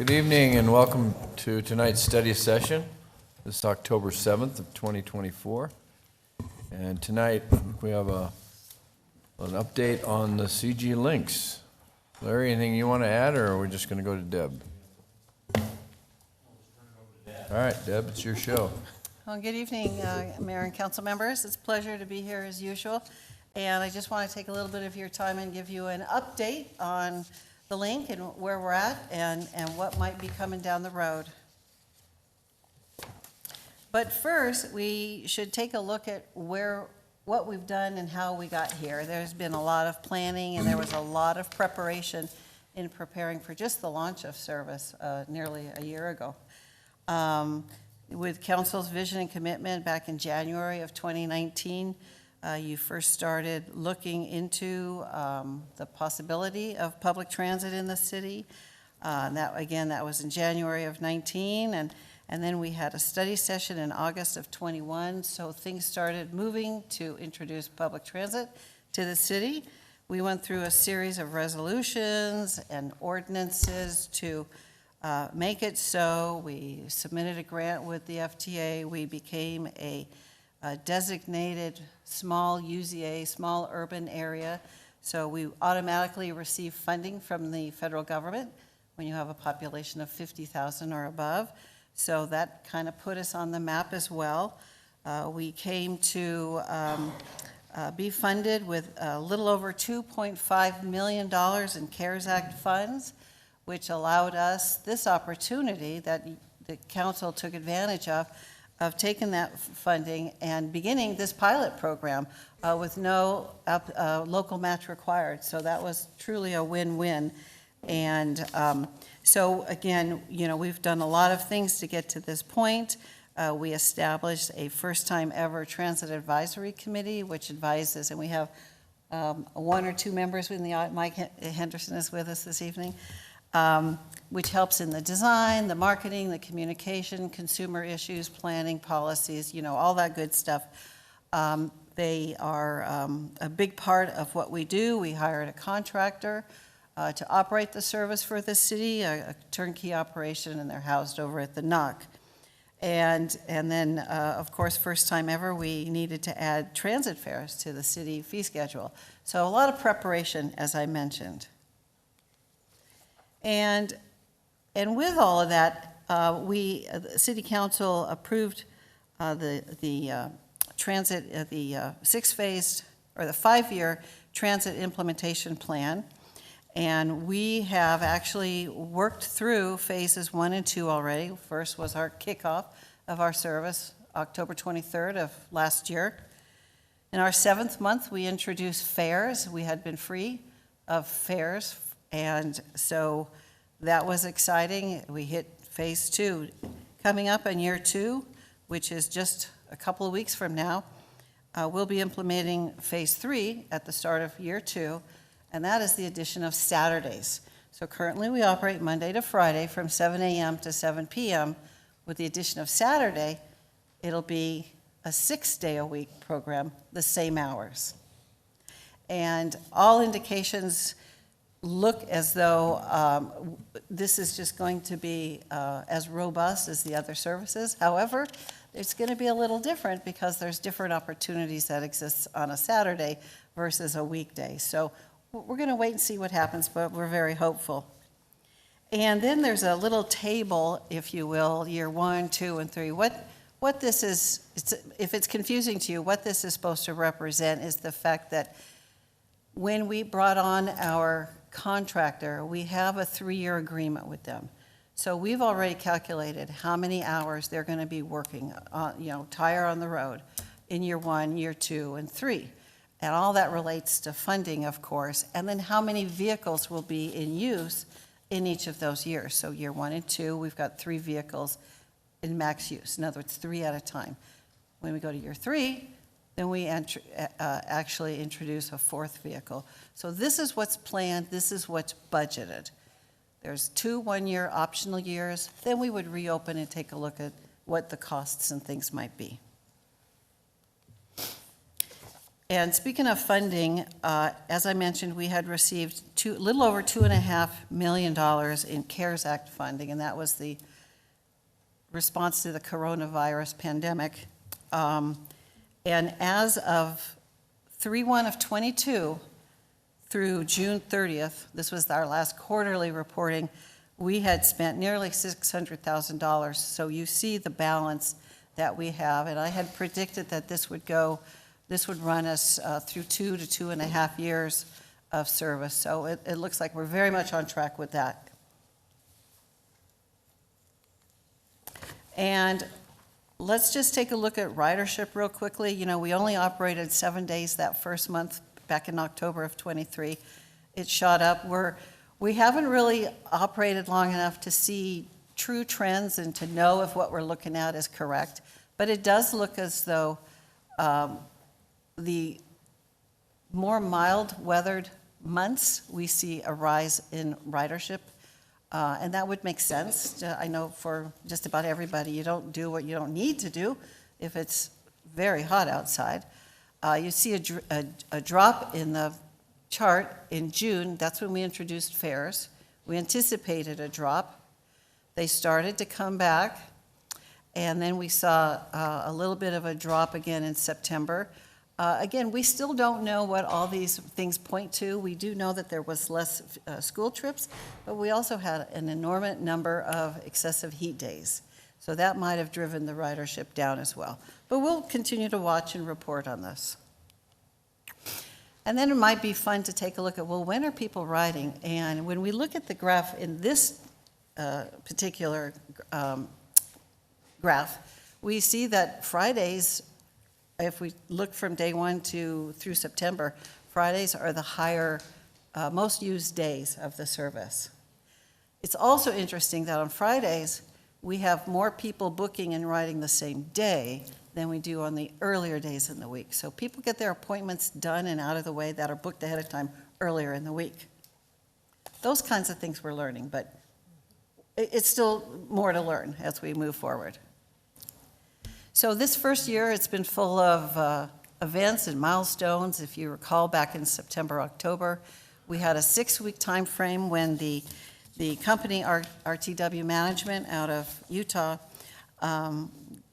Good evening and welcome to tonight's study session. This is October 7th of 2024. And tonight we have an update on the CG links. Larry, anything you want to add, or are we just going to go to Deb? All right, Deb, it's your show. Well, good evening, Mayor and council members. It's a pleasure to be here as usual. And I just want to take a little bit of your time and give you an update on the link and where we're at and what might be coming down the road. But first, we should take a look at what we've done and how we got here. There's been a lot of planning and there was a lot of preparation in preparing for just the launch of service nearly a year ago. With council's vision and commitment back in January of 2019, you first started looking into the possibility of public transit in the city. That was in January of 19, and then we had a study session in August of 21, so things started moving to introduce public transit to the city. We went through a series of resolutions and ordinances to make it so. We submitted a grant with the FTA. We became a designated small UZA, small urban area. So we automatically receive funding from the federal government when you have a population of 50,000 or above. So that kind of put us on the map as well. We came to be funded with a little over $2.5 million in CARES Act funds, which allowed us this opportunity that the council took advantage of taking that funding and beginning this pilot program with no local match required. So that was truly a win-win. And so again, we've done a lot of things to get to this point. We established a first-time ever transit advisory committee, which advises, and we have one or two members in the audience. Mike Henderson is with us this evening. Which helps in the design, the marketing, the communication, consumer issues, planning, policies, all that good stuff. They are a big part of what we do. We hired a contractor to operate the service for the city, a turnkey operation, and they're housed over at the NOC. And then, of course, first time ever, we needed to add transit fares to the city fee schedule. So a lot of preparation, as I mentioned. And with all of that, the City Council approved the transit, the six-phase or the 5-year transit implementation plan, and we have actually worked through phases 1 and 2 already. First was our kickoff of our service, October 23rd of last year. In our 7th month, we introduced fares. We had been free of fares. And so that was exciting. We hit phase 2. Coming up in year 2, which is just a couple of weeks from now, we'll be implementing phase 3 at the start of year 2, and that is the addition of Saturdays. So currently we operate Monday to Friday from 7 a.m. to 7 p.m. With the addition of Saturday, it'll be a 6-day-a-week program, the same hours. And all indications look as though this is just going to be as robust as the other services. However, it's going to be a little different because there's different opportunities that exist on a Saturday versus a weekday. So we're going to wait and see what happens, but we're very hopeful. And then there's a little table, if you will, year 1, 2, and 3. What this is, if it's confusing to you, what this is supposed to represent is the fact that when we brought on our contractor, we have a 3-year agreement with them. So we've already calculated how many hours they're going to be working on, tire on the road in year 1, year 2, and 3. And all that relates to funding, of course, and then how many vehicles will be in use in each of those years. So year 1 and 2, we've got 3 vehicles in max use. In other words, 3 at a time. When we go to year 3, then we actually introduce a 4th vehicle. So this is what's planned, this is what's budgeted. There's 2 one-year optional years, then we would reopen and take a look at what the costs and things might be. And speaking of funding, as I mentioned, we had received a little over $2.5 million in CARES Act funding, and that was the response to the coronavirus pandemic. And as of 3/1 of '22 through June 30th, this was our last quarterly reporting, we had spent nearly $600,000. So you see the balance that we have, and I had predicted that this would run us through 2 to 2.5 years of service. So it looks like we're very much on track with that. And let's just take a look at ridership real quickly. You know, we only operated 7 days that first month back in October of '23. It shot up. We haven't really operated long enough to see true trends and to know if what we're looking at is correct. But it does look as though the more mild-weathered months, we see a rise in ridership. And that would make sense. I know for just about everybody, you don't do what you don't need to do if it's very hot outside. You see a drop in the chart in June. That's when we introduced fares. We anticipated a drop. They started to come back, and then we saw a little bit of a drop again in September. Again, we still don't know what all these things point to. We do know that there was less school trips, but we also had an enormous number of excessive heat days. So that might have driven the ridership down as well. But we'll continue to watch and report on this. And then it might be fun to take a look at, well, when are people riding? And when we look at the graph in this particular graph, we see that Fridays, if we look from day 1 through September, Fridays are the higher, most used days of the service. It's also interesting that on Fridays, we have more people booking and riding the same day than we do on the earlier days in the week. So people get their appointments done and out of the way that are booked ahead of time earlier in the week. Those kinds of things we're learning, but it's still more to learn as we move forward. So this first year, it's been full of events and milestones. If you recall, back in September, October, we had a 6-week time frame when the company, RTW Management out of Utah,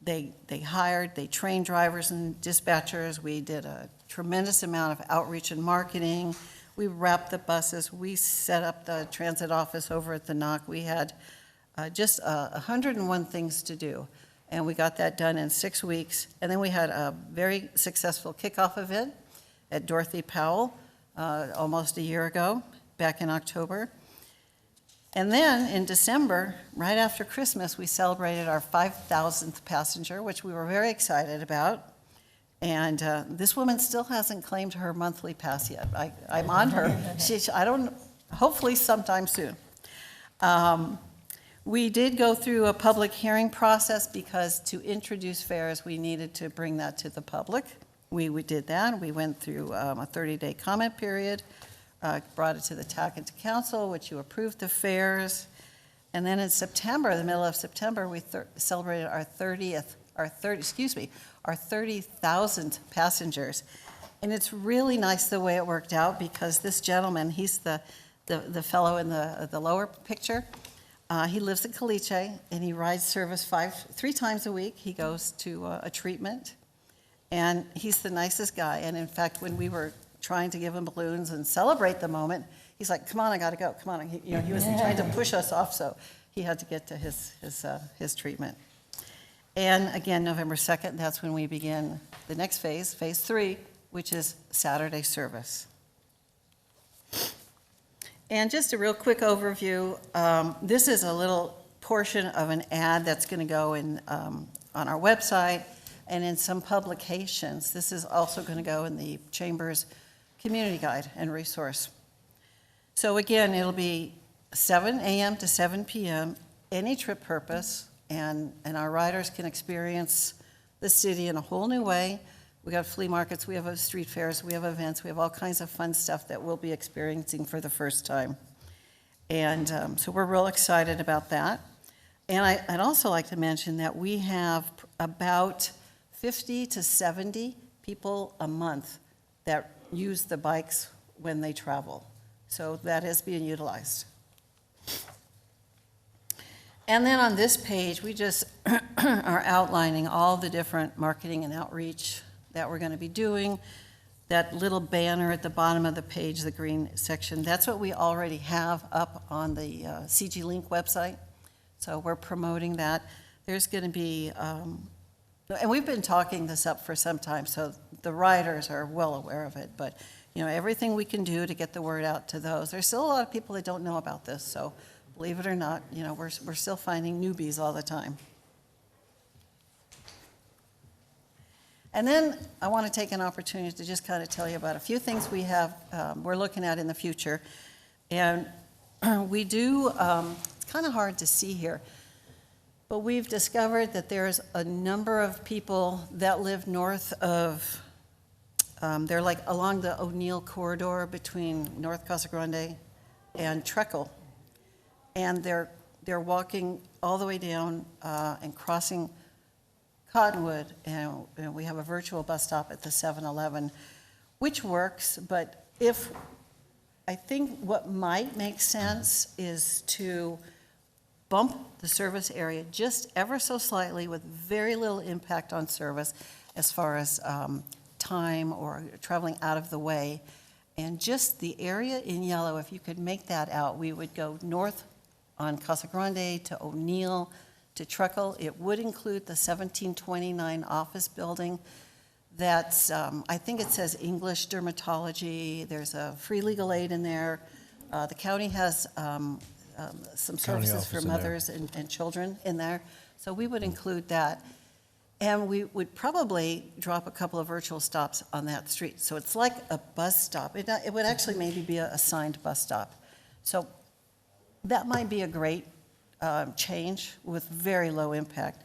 they hired, they trained drivers and dispatchers. We did a tremendous amount of outreach and marketing. We wrapped the buses. We set up the transit office over at the NOC. We had just 101 things to do. And we got that done in 6 weeks. And then we had a very successful kickoff event at Dorothy Powell almost a year ago, back in October. And then in December, right after Christmas, we celebrated our 5,000th passenger, which we were very excited about. And this woman still hasn't claimed her monthly pass yet. I'm on her. Hopefully sometime soon. We did go through a public hearing process because to introduce fares, we needed to bring that to the public. We did that. We went through a 30-day comment period, brought it to the TAC and to council, which you approved the fares. And then in September, the middle of September, we celebrated our 30,000th passengers. And it's really nice the way it worked out because this gentleman, he's the fellow in the lower picture. He lives in Caliche, and he rides service 3 times a week. He goes to a treatment, and he's the nicest guy. And in fact, when we were trying to give him balloons and celebrate the moment, he's like, "Come on, I got to go. Come on." He was trying to push us off, so he had to get to his treatment. And again, November 2nd, that's when we begin the next phase, phase 3, which is Saturday service. And just a real quick overview. This is a little portion of an ad that's going to go in on our website and in some publications. This is also going to go in the Chamber's community guide and resource. So again, it'll be 7 a.m. to 7 p.m., any trip purpose, and our riders can experience the city in a whole new way. We got flea markets, we have street fairs, we have events, we have all kinds of fun stuff that we'll be experiencing for the first time. And so we're real excited about that. And I'd also like to mention that we have about 50 to 70 people a month that use the bikes when they travel. So that is being utilized. And then on this page, we just are outlining all the different marketing and outreach that we're going to be doing. That little banner at the bottom of the page, the green section, that's what we already have up on the CG Link website. So we're promoting that. There's going to be, and we've been talking this up for some time, so the riders are well aware of it, but everything we can do to get the word out to those. There's still a lot of people that don't know about this, so believe it or not, we're still finding newbies all the time. And then I want to take an opportunity to just kind of tell you about a few things we have, we're looking at in the future. And we do, it's kind of hard to see here, but we've discovered that there's a number of people that live north of, they're like along the O'Neill corridor between North Casa Grande and Treckle. And they're walking all the way down and crossing Cottonwood, and we have a virtual bus stop at the 7-Eleven, which works, but I think what might make sense is to bump the service area just ever so slightly with very little impact on service as far as time or traveling out of the way. And just the area in yellow, if you could make that out, we would go north on Casa Grande to O'Neill, to Treckle. It would include the 1729 office building. That's, I think it says English dermatology. There's a free legal aid in there. The county has some services for mothers and children in there. So we would include that. And we would probably drop a couple of virtual stops on that street. So it's like a bus stop. It would actually maybe be a assigned bus stop. So that might be a great change with very low impact.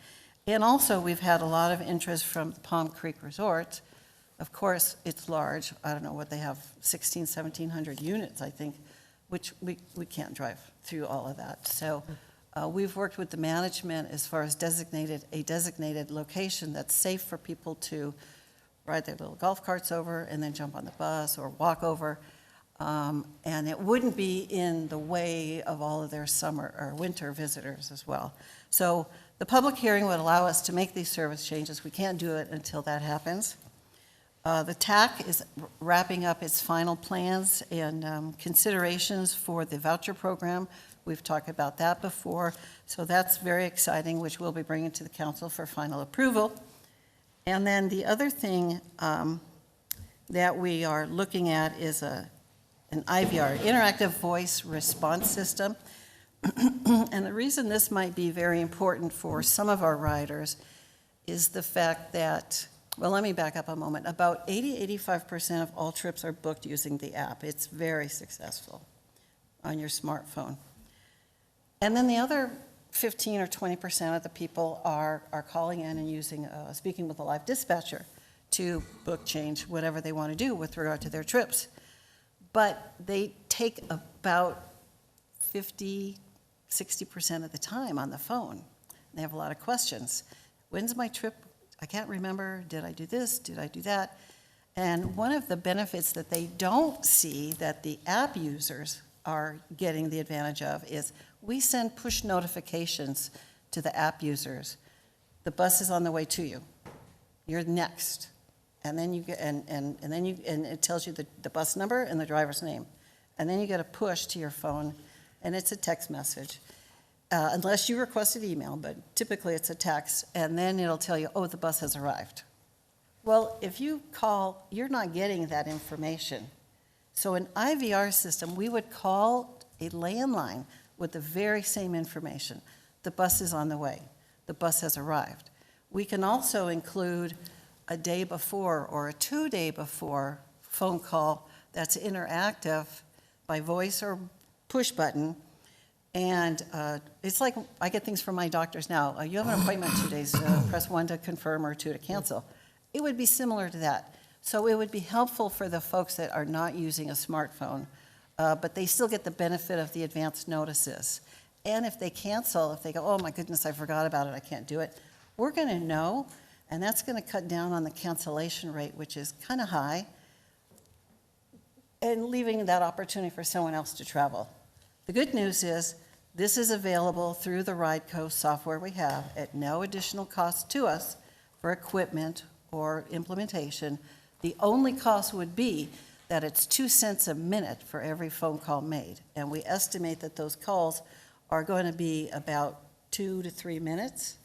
And also, we've had a lot of interest from Palm Creek Resort. Of course, it's large. I don't know what they have, 1,700 units, I think, which we can't drive through all of that. So we've worked with the management as far as a designated location that's safe for people to ride their little golf carts over and then jump on the bus or walk over. And it wouldn't be in the way of all of their summer or winter visitors as well. So the public hearing would allow us to make these service changes. We can't do it until that happens. The TAC is wrapping up its final plans and considerations for the voucher program. We've talked about that before. So that's very exciting, which we'll be bringing to the council for final approval. And then the other thing that we are looking at is an IVR, interactive voice response system. And the reason this might be very important for some of our riders is the fact that, well, let me back up a moment. About 80-85% of all trips are booked using the app. It's very successful on your smartphone. And then the other 15 or 20% of the people are calling in and using, speaking with a live dispatcher to book, change, whatever they want to do with regard to their trips. But they take about 50-60% of the time on the phone. They have a lot of questions. When's my trip? I can't remember. Did I do this? Did I do that? And one of the benefits that they don't see that the app users are getting the advantage of is we send push notifications to the app users. The bus is on the way to you. You're next. And then you get, and it tells you the bus number and the driver's name. And then you get a push to your phone, and it's a text message. Unless you requested email, but typically it's a text, and then it'll tell you, oh, the bus has arrived. Well, if you call, you're not getting that information. So an IVR system, we would call a landline with the very same information. The bus is on the way. The bus has arrived. We can also include a day before or a 2-day before phone call that's interactive by voice or push button. And it's like I get things from my doctors now. You have an appointment 2 days, press 1 to confirm or 2 to cancel. It would be similar to that. So it would be helpful for the folks that are not using a smartphone, but they still get the benefit of the advance notices. And if they cancel, if they go, oh my goodness, I forgot about it, I can't do it, we're going to know, and that's going to cut down on the cancellation rate, which is kind of high. and leaving that opportunity for someone else to travel. The good news is, this is available through the RideCo software we have at no additional cost to us for equipment or implementation. The only cost would be that it's 2 cents a minute for every phone call made. And we estimate that those calls are going to be about 2 to 3 minutes.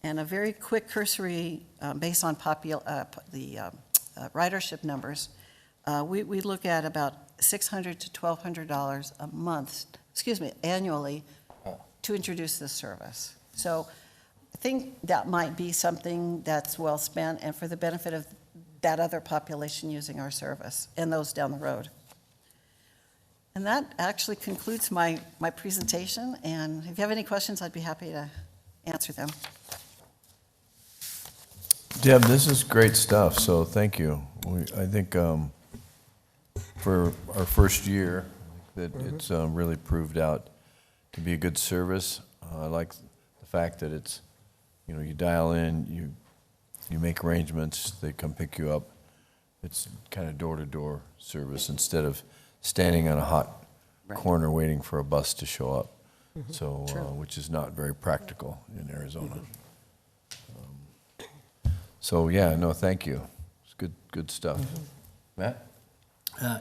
And a very quick cursory, based on ridership numbers, we look at about $600 to $1,200 a month, annually, to introduce this service. So I think that might be something that's well spent and for the benefit of that other population using our service and those down the road. And that actually concludes my presentation, and if you have any questions, I'd be happy to answer them. Deb, this is great stuff, so thank you. I think for our first year, that it's really proved out to be a good service. I like the fact that it's, you dial in, you make arrangements, they come pick you up. It's kind of door-to-door service instead of standing on a hot corner waiting for a bus to show up. So, which is not very practical in Arizona. So yeah, no, thank you. It's good stuff. Matt?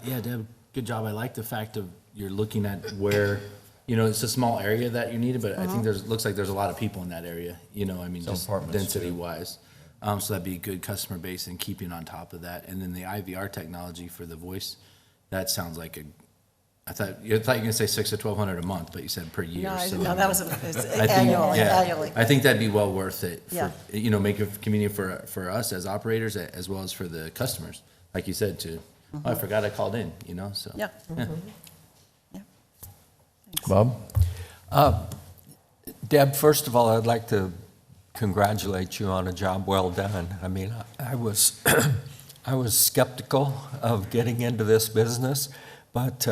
Yeah, Deb, good job. I like the fact of you're looking at where, it's a small area that you needed, but I think looks like there's a lot of people in that area, I mean, Some just apartments, density-wise. So that'd be a good customer base and keeping on top of that. And then the IVR technology for the voice, that sounds like I thought you were going to say $600 to $1,200 a month, but you said per year. No, that was annually. Annually. I think that'd be well worth it. For, Yeah. Make it convenient for us as operators as well as for the customers. Like you said, oh, I forgot I called in. So Yeah. yeah. Bob? Deb, first of all, I'd like to congratulate you on a job well done. I mean, I was I was skeptical of getting into this business, but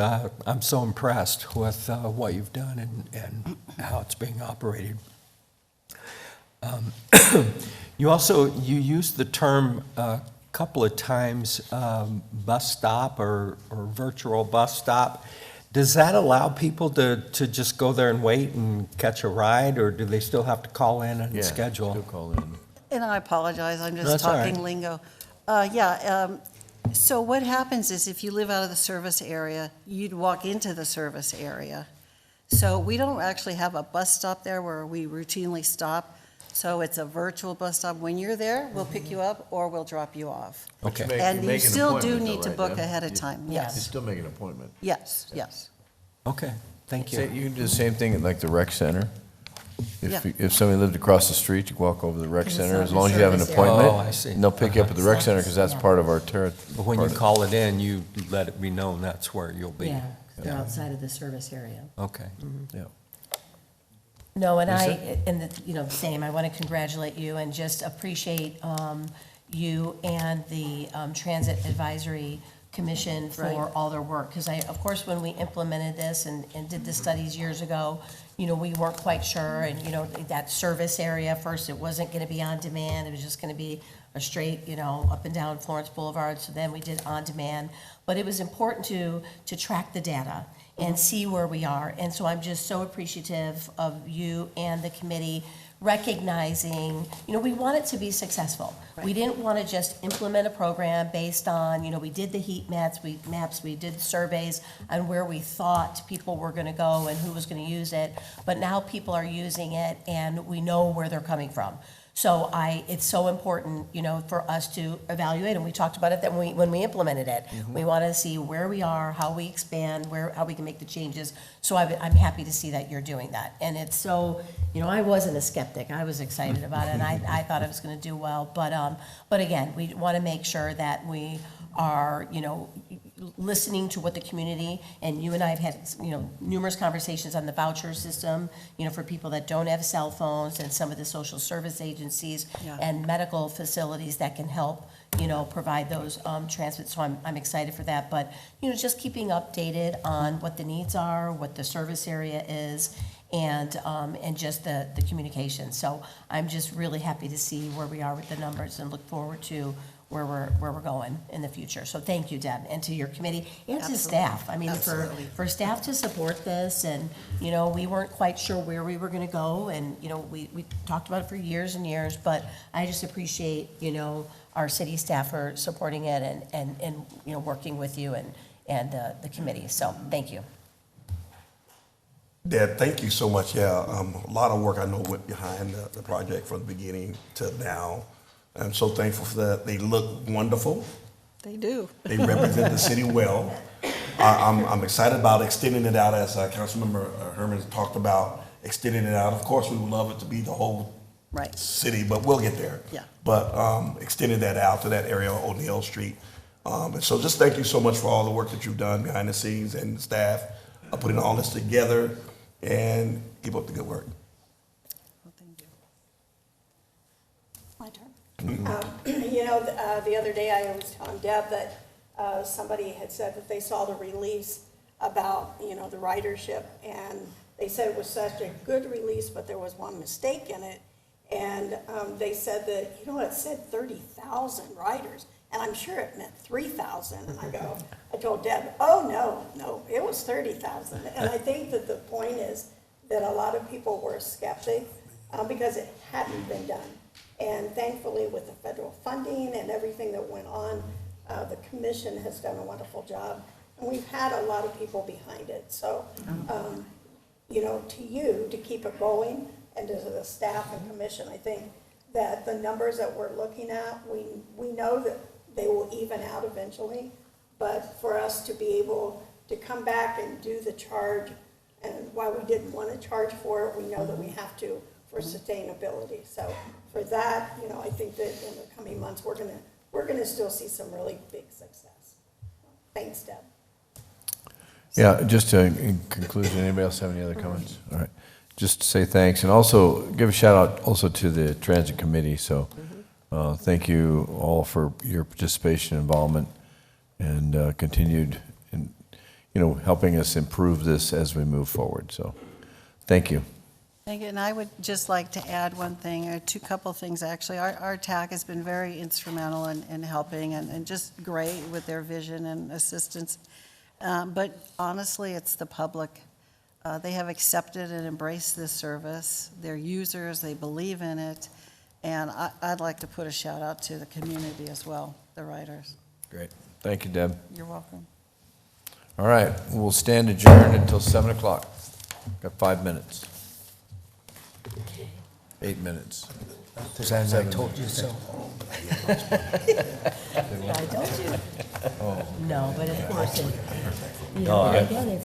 I'm so impressed with what you've done and how it's being operated. You used the term a couple of times, bus stop or virtual bus stop. Does that allow people to just go there and wait and catch a ride, or do they still have to call in and schedule? Still call in. And I apologize, I'm just That's all talking right. lingo. So what happens is if you live out of the service area, you'd walk into the service area. So we don't actually have a bus stop there where we routinely stop. So it's a virtual bus stop. When you're there, we'll pick you up or we'll drop you off. Okay. And you still do need to book ahead of time, You yes. still make an appointment. Yes. Okay, thank Say, you. you can do the same thing at like the rec center. Yeah. If somebody lived across the street, you walk over to the rec It's center, not as a long as you have an service area. appointment. Oh, I see. And they'll pick you up at the rec center, because that's Yeah. part of our territory. But when you call it in, you let it be known that's where you'll be. Yeah, they're outside of the service area. Okay. Yeah. No, and Lisa? same, I want to congratulate you and just appreciate you and the Transit Advisory Commission for Right. all their work. Because of course, when we implemented this and did the studies years ago, we weren't quite sure, and, that service area, first, it wasn't going to be on demand, it was just going to be a straight, up and down Florence Boulevard, so then we did on demand. But it was important to track the data and see where we are. And so I'm just so appreciative of you and the committee recognizing, we want it to be successful. Right. We didn't want to just implement a program based on, we did the heat maps, we did surveys on where we thought people were going to go and who was going to use it. But now people are using it and we know where they're coming from. So it's so important, for us to evaluate, and we talked about it when we implemented it. We want to see where we are, how we expand, how we can make the changes. So I'm happy to see that you're doing that. And it's so, I wasn't a skeptic. I was excited about it, and I thought it was going to do well. But again, we want to make sure that we are, listening to what the community, and you and I have had, numerous conversations on the voucher system, for people that don't have cell phones, and some of the social service agencies Yeah. and medical facilities that can help, provide those transit. So I'm excited for that. But, just keeping updated on what the needs are, what the service area is, and just the communication. So I'm just really happy to see where we are with the numbers and look forward to where we're going in the future. So thank you, Deb, and to your committee and to staff. I mean, for staff to support this, and, you know, we weren't quite sure where we were gonna go, and, you know, we talked about it for years and years, but I just appreciate, you know, our city staff for supporting it and, you know, working with you and the committee. So, thank you. Deb, thank you so much. Yeah, a lot of work I know went behind the project from the beginning to now. I'm so thankful for that. They look wonderful. They do. They represent the city well. I'm excited about extending it out, as Councilmember Herman talked about, extending it out. Of course, we would love it to be the whole Right. city, but we'll get there. Yeah. But extending that out to that area of O'Neill Street. And so just thank you so much for all the work that you've done behind the scenes and the staff putting all this together, and keep up the good work. Well, thank you. My turn. You know, the other day I was telling Deb that somebody had said that they saw the release about, you know, the ridership, and they said it was such a good release, but there was one mistake in it. And they said that, you know, it said 30,000 riders, and I'm sure it meant 3,000. And I told Deb, oh, no, it was 30,000. And I think that the point is that a lot of people were skeptic because it hadn't been done. And thankfully, with the federal funding and everything that went on, the commission has done a wonderful job. And we've had a lot of people behind it. So, you know, to you, to keep it going, and to the staff and commission, I think that the numbers that we're looking at, we know that they will even out eventually. But for us to be able to come back and do the charge, and while we didn't want to charge for it, we know that we have to for sustainability. So for that, you know, I think that in the coming months, we're gonna still see some really big success. Thanks, Deb. Yeah, just in conclusion, anybody else have any other comments? All right, just to say thanks, and also give a shout out also to the Transit Committee. So thank you all for your participation and involvement, and continued, in, you know, helping us improve this as we move forward. So thank you. Thank you, and I would just like to add one thing, or couple things actually. Our TAC has been very instrumental in helping and just great with their vision and assistance. But honestly, it's the public. They have accepted and embraced this service. They're users, they believe in it, and I'd like to put a shout out to the community as well, the riders. Great. Thank you, Deb. You're welcome. All right, we'll stand adjourned until 7 o'clock. Got 5 minutes. 8 minutes. I told you so. I told you. No, but of course, you No, know, again, it's